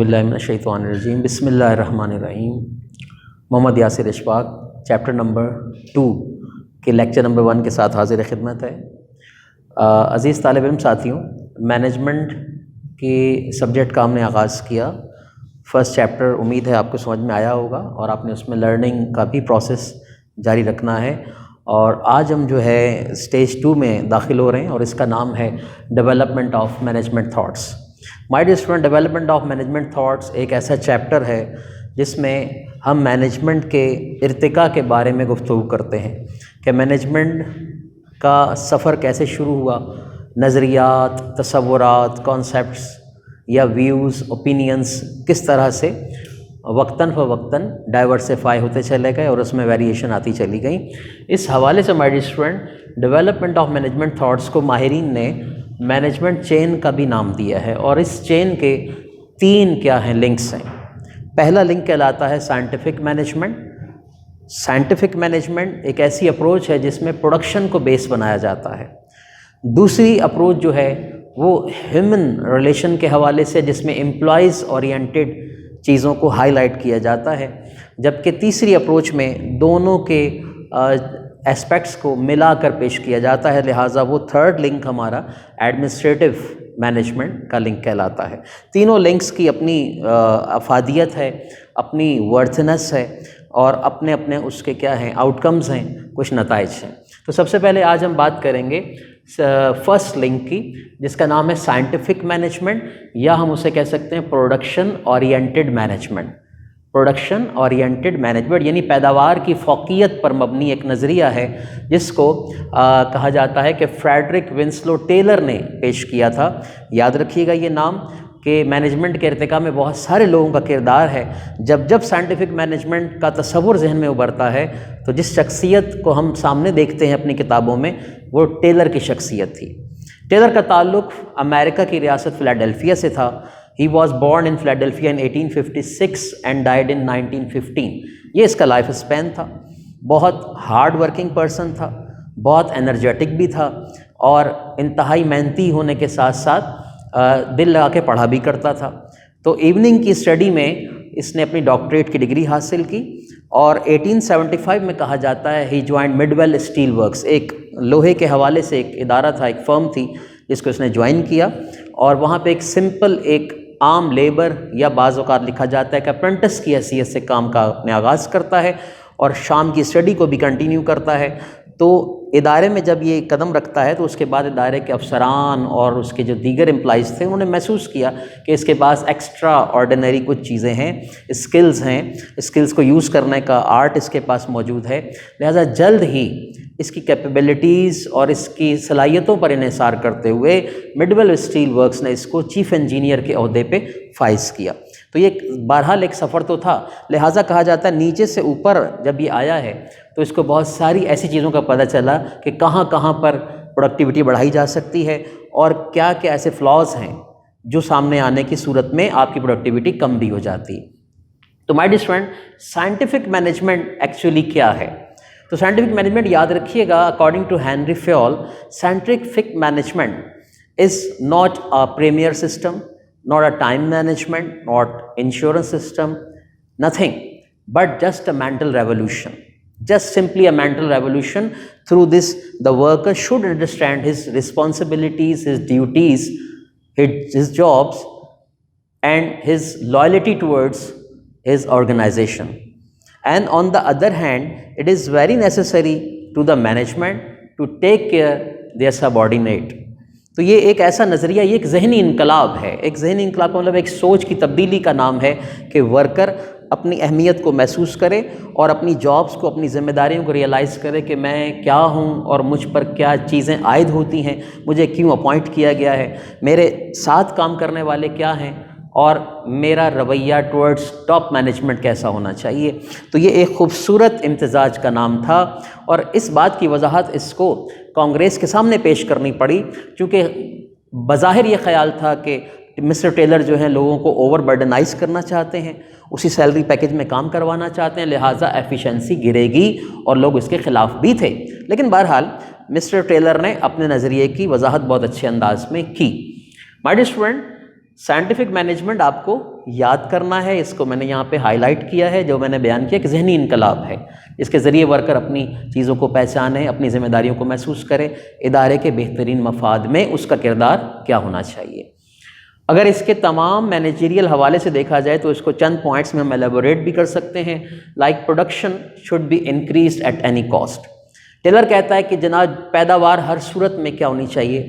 باللہ من الشیطان الرجیم بسم اللہ الرحمن الرحیم۔ محمد یاسر اشفاق چیپٹر نمبر 2 کے لیکچر نمبر 1 کے ساتھ حاضر خدمت ہے۔ عزیز طالب علم ساتھیوں، مینجمنٹ کے سبجیکٹ کا ہم نے آغاز کیا۔ فرسٹ چیپٹر امید ہے آپ کو سمجھ میں آیا ہوگا اور آپ نے اس میں لرننگ کا بھی پروسیس جاری رکھنا ہے، اور آج ہم جو ہے اسٹیج 2 میں داخل ہو رہے ہیں اور اس کا نام ہے development of management thoughts. My dear student, development of management thoughts ایک ایسا چیپٹر ہے جس میں ہم مینجمنٹ کے ارتقاء کے بارے میں گفتگو کرتے ہیں کہ مینجمنٹ کا سفر کیسے شروع ہوا، نظریات، تصورات، کانسیپٹس یا ویوز، اوپینینس کس طرح سے وقتاً فوقتاً ڈائیورسیفائی ہوتے چلے گئے اور اس میں ویریشن آتی چلی گئیں۔ اس حوالے سے my dear student, development of management thoughts کو ماہرین نے مینجمنٹ چین کا بھی نام دیا ہے، اور اس چین کے 3 کیا ہیں لنکس ہیں۔ پہلا لنک کہلاتا ہے سائنٹیفک مینجمنٹ۔ سائنٹیفک مینجمنٹ ایک ایسی اپروچ ہے جس میں پروڈکشن کو بیس بنایا جاتا ہے۔ دوسری اپروچ جو ہے وہ ہیومن ریلیشن کے حوالے سے، جس میں امپلائیز اورینٹیڈ چیزوں کو ہائی لائٹ کیا جاتا ہے، جبکہ تیسری اپروچ میں دونوں کے اسپیکٹس کو ملا کر پیش کیا جاتا ہے، لہٰذا وہ تھرڈ لنک ہمارا ایڈمنسٹریٹو مینجمنٹ کا لنک کہلاتا ہے۔ تینوں لنکس کی اپنی افادیت ہے، اپنی ورتھنس ہے، اور اپنے اپنے اس کے کیا ہیں آؤٹ کمز ہیں، کچھ نتائج ہیں۔ تو سب سے پہلے آج ہم بات کریں گے فرسٹ لنک کی، جس کا نام ہے سائنٹیفک مینجمنٹ، یا ہم اسے کہہ سکتے ہیں production oriented management. Production oriented management یعنی پیداوار کی فوقیت پر مبنی ایک نظریہ ہے، جس کو کہا جاتا ہے کہ فریڈرک ونسلو ٹیلر نے پیش کیا تھا۔ یاد رکھیے گا یہ نام کہ مینجمنٹ کے ارتقاء میں بہت سارے لوگوں کا کردار ہے۔ جب سائنٹیفک مینجمنٹ کا تصور ذہن میں ابھرتا ہے تو جس شخصیت کو ہم سامنے دیکھتے ہیں اپنی کتابوں میں، وہ ٹیلر کی شخصیت تھی۔ ٹیلر کا تعلق امریکہ کی ریاست فلاڈیلفیا سے تھا۔ He was born in Philadelphia in 1856 and died in 1915۔ یہ اس کا لائف اسپین تھا۔ بہت ہارڈ ورکنگ پرسن تھا، بہت انرجیٹک بھی تھا، اور انتہائی محنتی ہونے کے ساتھ ساتھ دل لگا کے پڑھا بھی کرتا تھا۔ تو ایوننگ کی اسٹڈی میں اس نے اپنی ڈاکٹریٹ کی ڈگری حاصل کی، اور 1875 میں کہا جاتا ہے ہی جوائنڈ مڈویل اسٹیل ورکس، ایک لوہے کے حوالے سے ایک ادارہ تھا، ایک فرم تھی جس کو اس نے جوائن کیا، اور وہاں پہ ایک سمپل ایک عام لیبر یا بعض اوقات لکھا جاتا ہے کہ اپرنٹس کی حیثیت سے کام کا اپنے آغاز کرتا ہے، اور شام کی اسٹڈی کو بھی کنٹینیو کرتا ہے۔ تو ادارے میں جب یہ قدم رکھتا ہے تو اس کے بعد ادارے کے افسران اور اس کے جو دیگر امپلائیز تھے، انہوں نے محسوس کیا کہ اس کے پاس ایکسٹرا آرڈینری کچھ چیزیں ہیں، اسکلز ہیں، اسکلز کو یوز کرنے کا آرٹ اس کے پاس موجود ہے، لہٰذا جلد ہی اس کی کیپیبلٹیز اور اس کی صلاحیتوں پر انحصار کرتے ہوئے مڈویل اسٹیل ورکس نے اس کو چیف انجینئر کے عہدے پہ فائز کیا۔ تو یہ بہرحال ایک سفر تو تھا، لہٰذا کہا جاتا ہے نیچے سے اوپر جب یہ آیا ہے تو اس کو بہت ساری ایسی چیزوں کا پتہ چلا کہ کہاں کہاں پر پروڈکٹیوٹی بڑھائی جا سکتی ہے، اور کیا کیا ایسے فلاز ہیں جو سامنے آنے کی صورت میں آپ کی پروڈکٹیوٹی کم بھی ہو جاتی ہے۔ تو my dear friend, scientific management actually کیا ہے؟ تو سائنٹیفک مینجمنٹ یاد رکھیے گا، according to Henry Fayol, scientific management is not a premier system, not a time management, not insurance system, nothing, but just a mental revolution. Just simply a mental revolution. Through this, the worker should understand his responsibilities, his duties, his jobs, and his loyalty towards his organization. And on the other hand, it is very necessary to the management to take care their subordinate. تو یہ ایک ایسا نظریہ، یہ ایک ذہنی انقلاب ہے۔ ایک ذہنی انقلاب کا مطلب ایک سوچ کی تبدیلی کا نام ہے کہ ورکر اپنی اہمیت کو محسوس کرے اور اپنی جابس کو، اپنی ذمہ داریوں کو ریئلائز کرے کہ میں کیا ہوں اور مجھ پر کیا چیزیں عائد ہوتی ہیں، مجھے کیوں اپوائنٹ کیا گیا ہے، میرے ساتھ کام کرنے والے کیا ہیں، اور میرا رویہ ٹورڈز ٹاپ مینجمنٹ کیسا ہونا چاہیے۔ تو یہ ایک خوبصورت امتزاج کا نام تھا، اور اس بات کی وضاحت اس کو کانگریس کے سامنے پیش کرنی پڑی، چونکہ بظاہر یہ خیال تھا کہ مسٹر ٹیلر جو ہیں لوگوں کو اوور برڈنائز کرنا چاہتے ہیں، اسی سیلری پیکج میں کام کروانا چاہتے ہیں، لہٰذا ایفیشنسی گرے گی، اور لوگ اس کے خلاف بھی تھے۔ لیکن بہرحال مسٹر ٹیلر نے اپنے نظریے کی وضاحت بہت اچھے انداز میں کی۔ My dear student, scientific management آپ کو یاد کرنا ہے. اس کو میں نے یہاں پہ ہائی لائٹ کیا ہے. جو میں نے بیان کیا کہ ذہنی انقلاب ہے، اس کے ذریعے ورکر اپنی چیزوں کو پہچانے، اپنی ذمہ داریوں کو محسوس کرے، ادارے کے بہترین مفاد میں اس کا کردار کیا ہونا چاہیے. اگر اس کے تمام مینیجریل حوالے سے دیکھا جائے تو اس کو چند پوائنٹس میں ہم ایلیبوریٹ بھی کر سکتے ہیں. Like production should be increased at any cost. Taylor کہتا ہے کہ جناب پیداوار ہر صورت میں کیا ہونی چاہیے،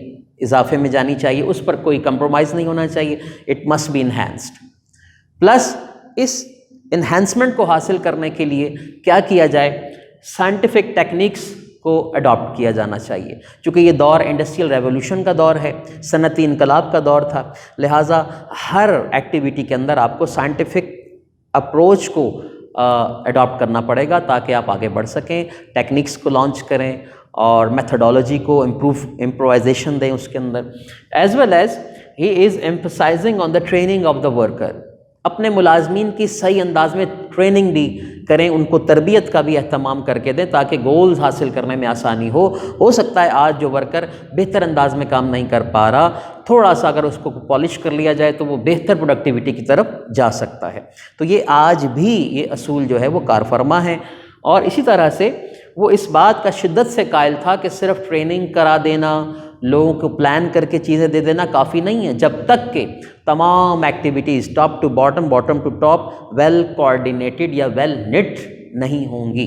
اضافے میں جانی چاہیے، اس پر کوئی کمپرومائز نہیں ہونا چاہیے. It must be enhanced. Plus اس انہینسمنٹ کو حاصل کرنے کے لیے کیا کیا جائے، سائنٹیفک ٹیکنیکس کو اڈاپٹ کیا جانا چاہیے. چونکہ یہ دور انڈسٹریل ریولوشن کا دور ہے، صنعتی انقلاب کا دور تھا، لہٰذا ہر ایکٹیویٹی کے اندر آپ کو سائنٹیفک اپروچ کو اڈاپٹ کرنا پڑے گا تاکہ آپ آگے بڑھ سکیں، ٹیکنیکس کو لانچ کریں اور میتھڈالوجی کو امپرووائزیشن دیں اس کے اندر. As well as he is emphasizing on the training of the worker. اپنے ملازمین کی صحیح انداز میں ٹریننگ بھی کریں، ان کو تربیت کا بھی اہتمام کر کے دیں تاکہ گولز حاصل کرنے میں آسانی ہو سکتا ہے آج جو ورکر بہتر انداز میں کام نہیں کر پا رہا، تھوڑا سا اگر اس کو پالش کر لیا جائے تو وہ بہتر پروڈکٹیوٹی کی طرف جا سکتا ہے. تو یہ آج بھی یہ اصول جو ہے وہ کار فرما ہے. اور اسی طرح سے وہ اس بات کا شدت سے قائل تھا کہ صرف ٹریننگ کرا دینا، لوگوں کو پلان کر کے چیزیں دے دینا کافی نہیں ہے، جب تک کہ تمام activities top to bottom, bottom to top well coordinated یا ویل نٹ نہیں ہوں گی.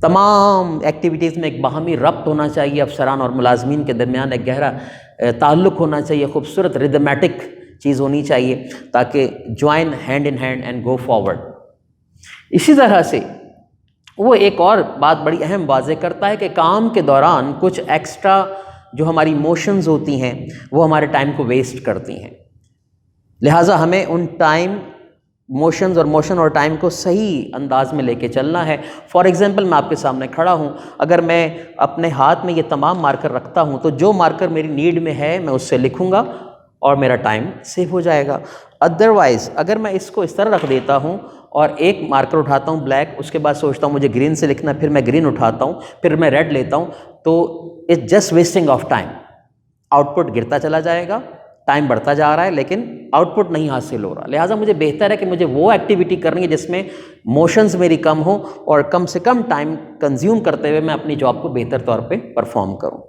تمام ایکٹیویٹیز میں ایک باہمی ربط ہونا چاہیے، افسران اور ملازمین کے درمیان ایک گہرا تعلق ہونا چاہیے، خوبصورت ریدمیٹک چیز ہونی چاہیے تاکہ join hand in hand and go forward. اسی طرح سے وہ ایک اور بات بڑی اہم واضح کرتا ہے کہ کام کے دوران کچھ ایکسٹرا جو ہماری موشنز ہوتی ہیں وہ ہمارے ٹائم کو ویسٹ کرتی ہیں، لہٰذا ہمیں ان ٹائم موشنز اور موشن اور ٹائم کو صحیح انداز میں لے کے چلنا ہے. فار ایگزامپل میں آپ کے سامنے کھڑا ہوں، اگر میں اپنے ہاتھ میں یہ تمام مارکر رکھتا ہوں تو جو مارکر میری نیڈ میں ہے میں اس سے لکھوں گا اور میرا ٹائم سیو ہو جائے گا. ادروائز اگر میں اس کو اس طرح رکھ دیتا ہوں اور ایک مارکر اٹھاتا ہوں بلیک، اس کے بعد سوچتا ہوں مجھے گرین سے لکھنا، پھر میں گرین اٹھاتا ہوں، پھر میں ریڈ لیتا ہوں، تو it's just wasting of time. Output گرتا چلا جائے گا، ٹائم بڑھتا جا رہا ہے لیکن آؤٹ پٹ نہیں حاصل ہو رہا. لہٰذا مجھے بہتر ہے کہ مجھے وہ ایکٹیویٹی کرنی ہے جس میں موشنز میری کم ہوں اور کم سے کم ٹائم کنزیوم کرتے ہوئے میں اپنی جاب کو بہتر طور پہ پرفارم کروں.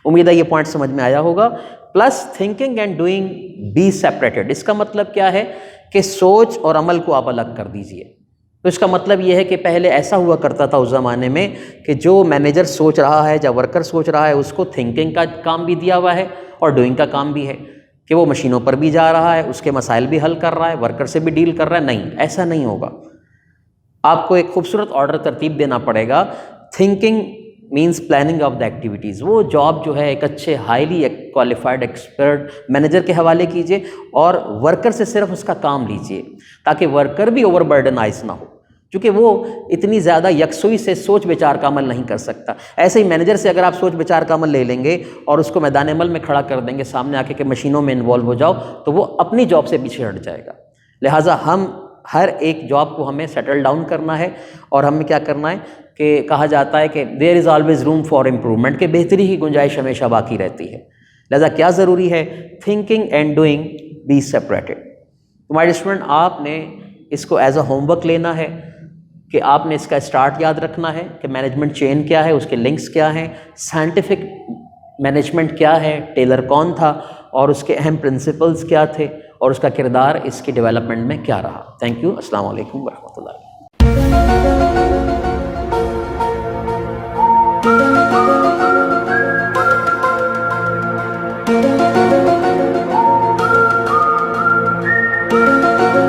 امید ہے یہ پوائنٹ سمجھ میں آیا ہوگا. Plus thinking and doing be separated. اس کا مطلب کیا ہے کہ سوچ اور عمل کو آپ الگ کر دیجئے. تو اس کا مطلب یہ ہے کہ پہلے ایسا ہوا کرتا تھا اس زمانے میں کہ جو مینیجر سوچ رہا ہے یا ورکر سوچ رہا ہے اس کو تھنکنگ کا کام بھی دیا ہوا ہے اور ڈوئنگ کا کام بھی ہے، کہ وہ مشینوں پر بھی جا رہا ہے، اس کے مسائل بھی حل کر رہا ہے، ورکر سے بھی ڈیل کر رہا ہے. نہیں، ایسا نہیں ہوگا. آپ کو ایک خوبصورت آرڈر ترتیب دینا پڑے گا. Thinking means planning of the activities. وہ جاب جو ہے ایک اچھے ہائیلی کوالیفائڈ ایکسپرٹ مینیجر کے حوالے کیجیے اور ورکر سے صرف اس کا کام لیجیے تاکہ ورکر بھی اوور برڈنائز نہ ہو، کیونکہ وہ اتنی زیادہ یکسوئی سے سوچ بچار کا عمل نہیں کر سکتا. ایسے ہی مینیجر سے اگر آپ سوچ بچار کا عمل لے لیں گے اور اس کو میدان عمل میں کھڑا کر دیں گے سامنے آ کے کہ مشینوں میں انوالو ہو جاؤ، تو وہ اپنی جاب سے پیچھے ہٹ جائے گا. لہٰذا ہم ہر ایک جاب کو ہمیں سیٹل ڈاؤن کرنا ہے اور ہمیں کیا کرنا ہے کہ کہا جاتا ہے کہ there is always room for improvement, کہ بہتری کی گنجائش ہمیشہ باقی رہتی ہے. لہٰذا کیا ضروری ہے؟ Thinking and doing be separated. تو مائی اسٹوڈنٹ، آپ نے اس کو ایز اے ہوم ورک لینا ہے کہ آپ نے اس کا اسٹارٹ یاد رکھنا ہے کہ مینجمنٹ چین کیا ہے، اس کے لنکس کیا ہیں، سائنٹیفک مینجمنٹ کیا ہے، ٹیلر کون تھا اور اس کے اہم پرنسپلز کیا تھے اور اس کا کردار اس کی ڈیولپمنٹ میں کیا رہا. Thank you. السلام علیکم ورحمۃ اللہ.